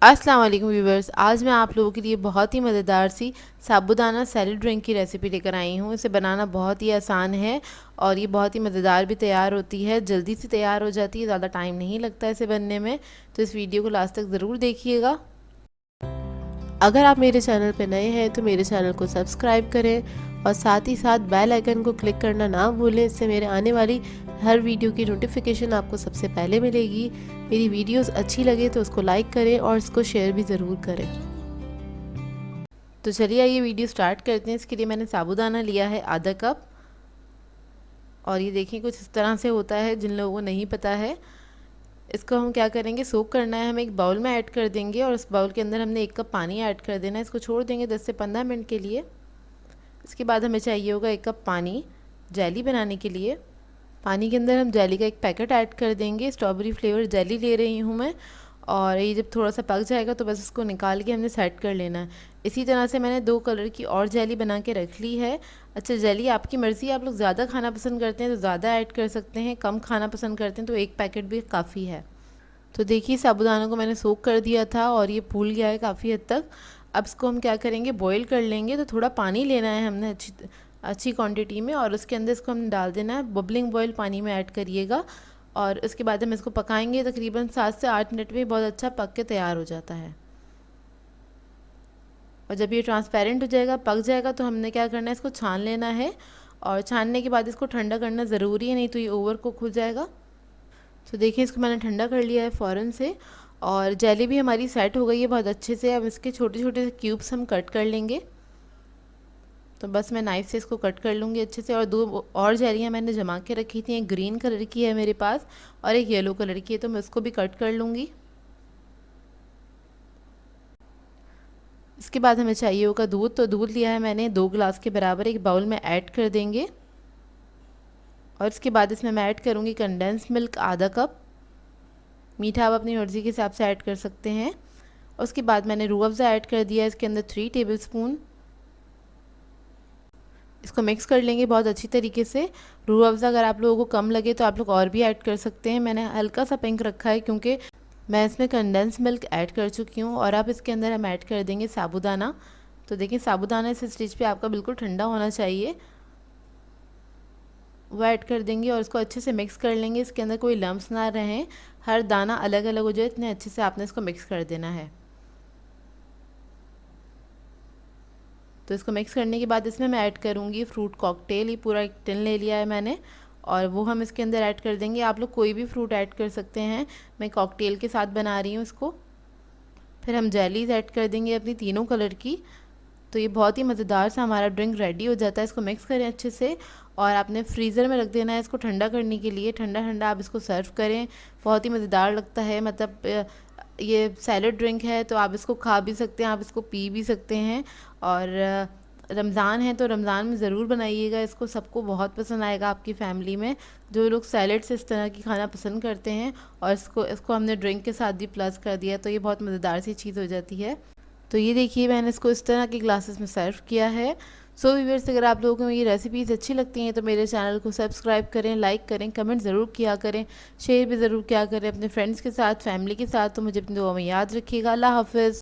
अस्सलाम वालेकुम व्यूवर्स। आज मैं आप लोगों के लिए बहुत ही मज़ेदार सी साबूदाना सैलेड ड्रिंक की रेसिपी लेकर आई हूँ। इसे बनाना बहुत ही आसान है और ये बहुत ही मज़ेदार भी तैयार होती है, जल्दी से तैयार हो जाती है, ज़्यादा टाइम नहीं लगता इसे बनने में। तो इस वीडियो को लास्ट तक ज़रूर देखिएगा। अगर आप मेरे चैनल पर नए हैं तो मेरे चैनल को सब्सक्राइब करें और साथ ही साथ बेल आइकन को क्लिक करना ना भूलें। इससे मेरे आने वाली हर वीडियो की नोटिफिकेशन आपको सबसे पहले मिलेगी। मेरी वीडियोस अच्छी लगे तो उसको लाइक करें और इसको शेयर भी ज़रूर करें। तो चलिए आइए वीडियो स्टार्ट करते हैं। इसके लिए मैंने साबूदाना लिया है आधा कप, और ये देखिए कुछ इस तरह से होता है जिन लोगों को नहीं पता है। इसको हम क्या करेंगे, सोक करना है, हम एक बाउल में ऐड कर देंगे और उस बाउल के अंदर हमने 1 कप पानी ऐड कर देना है। इसको छोड़ देंगे 10 से 15 मिनट के लिए। इसके बाद हमें चाहिए होगा 1 कप पानी जेली बनाने के लिए। पानी के अंदर हम जेली का एक पैकेट ऐड कर देंगे। स्ट्रॉबेरी फ्लेवर जेली ले रही हूँ मैं, और ये जब थोड़ा सा पक जाएगा तो बस इसको निकाल के हमने सेट कर लेना है। इसी तरह से मैंने 2 कलर की और जेली बना के रख ली है। अच्छा, जेली आपकी मर्ज़ी, आप लोग ज़्यादा खाना पसंद करते हैं तो ज़्यादा ऐड कर सकते हैं, कम खाना पसंद करते हैं तो 1 पैकेट भी काफ़ी है। तो देखिए साबूदाना को मैंने सोक कर दिया था और ये फूल गया है काफ़ी हद तक। अब इसको हम क्या करेंगे, बॉईल कर लेंगे। तो थोड़ा पानी लेना है हमने अच्छी क्वांटिटी में, और उसके अंदर इसको हमने डाल देना है। बबलिंग बॉयल पानी में ऐड करिएगा और उसके बाद हम इसको पकाएंगे। तकरीबन 7 से 8 मिनट में बहुत अच्छा पक के तैयार हो जाता है। और जब ये ट्रांसपेरेंट हो जाएगा, पक जाएगा, तो हमने क्या करना है, इसको छान लेना है। और छानने के बाद इसको ठंडा करना ज़रूरी है, नहीं तो ये ओवर कुक हो जाएगा। तो देखिए इसको मैंने ठंडा कर लिया है फ़ौरन से, और जेली भी हमारी सेट हो गई है बहुत अच्छे से। अब इसके छोटे छोटे से क्यूब्स हम कट कर लेंगे। तो बस मैं नाइफ़ से इसको कट कर लूँगी अच्छे से। और 2 और जेलियाँ मैंने जमा के रखी थी, एक ग्रीन कलर की है मेरे पास और एक येलो कलर की है, तो मैं उसको भी कट कर लूँगी। इसके बाद हमें चाहिए होगा दूध। तो दूध लिया है मैंने 2 गिलास के बराबर, एक बाउल में ऐड कर देंगे। और इसके बाद इसमें मैं ऐड करूँगी कंडेंस मिल्क आधा कप। मीठा आप अपनी मर्ज़ी के हिसाब से ऐड कर सकते हैं। उसके बाद मैंने रूह अफ़ज़ा ऐड कर दिया है इसके अंदर 3 टेबलस्पून। इसको मिक्स कर लेंगे बहुत अच्छी तरीके से। रूह अफ़ज़ा अगर आप लोगों को कम लगे तो आप लोग और भी ऐड कर सकते हैं। मैंने हल्का सा पिंक रखा है क्योंकि मैं इसमें कंडेंस मिल्क ऐड कर चुकी हूँ। और अब इसके अंदर हम ऐड कर देंगे साबूदाना। तो देखिए साबूदाना इस स्टेज पे आपका बिल्कुल ठंडा होना चाहिए, वो ऐड कर देंगे और इसको अच्छे से मिक्स कर लेंगे। इसके अंदर कोई लम्स ना रहें, हर दाना अलग अलग हो जाए, इतने अच्छे से आपने इसको मिक्स कर देना है। तो इसको मिक्स करने के बाद इसमें मैं ऐड करूँगी फ्रूट कॉकटेल। ये पूरा एक टिन ले लिया है मैंने, और वो हम इसके अंदर ऐड कर देंगे। आप लोग कोई भी फ्रूट ऐड कर सकते हैं, मैं कॉकटेल के साथ बना रही हूँ इसको। फिर हम जेलीज़ ऐड कर देंगे अपनी तीनों कलर की। तो ये बहुत ही मज़ेदार सा हमारा ड्रिंक रेडी हो जाता है। इसको मिक्स करें अच्छे से और आपने फ्रीज़र में रख देना है इसको ठंडा करने के लिए। ठंडा ठंडा आप इसको सर्व करें, बहुत ही मज़ेदार लगता है। मतलब ये सैलड ड्रिंक है तो आप इसको खा भी सकते हैं, आप इसको पी भी सकते हैं। और रमज़ान है तो रमज़ान में ज़रूर बनाइएगा इसको, सबको बहुत पसंद आएगा आपकी फ़ैमिली में, जो लोग सैलड से इस तरह की खाना पसंद करते हैं। और इसको हमने ड्रिंक के साथ भी प्लस कर दिया, तो ये बहुत मज़ेदार सी चीज़ हो जाती है। तो ये देखिए मैंने इसको इस तरह के ग्लासेस में सर्व किया है। सो व्यूअर्स, अगर आप लोगों को मेरी रेसिपीज़ अच्छी लगती हैं तो मेरे चैनल को सब्सक्राइब करें, लाइक करें, कमेंट ज़रूर किया करें, शेयर भी ज़रूर किया करें अपने फ्रेंड्स के साथ, फैमिली के साथ। तो मुझे अपनी दुआ में याद रखिएगा। अल्लाह हाफ़िज़।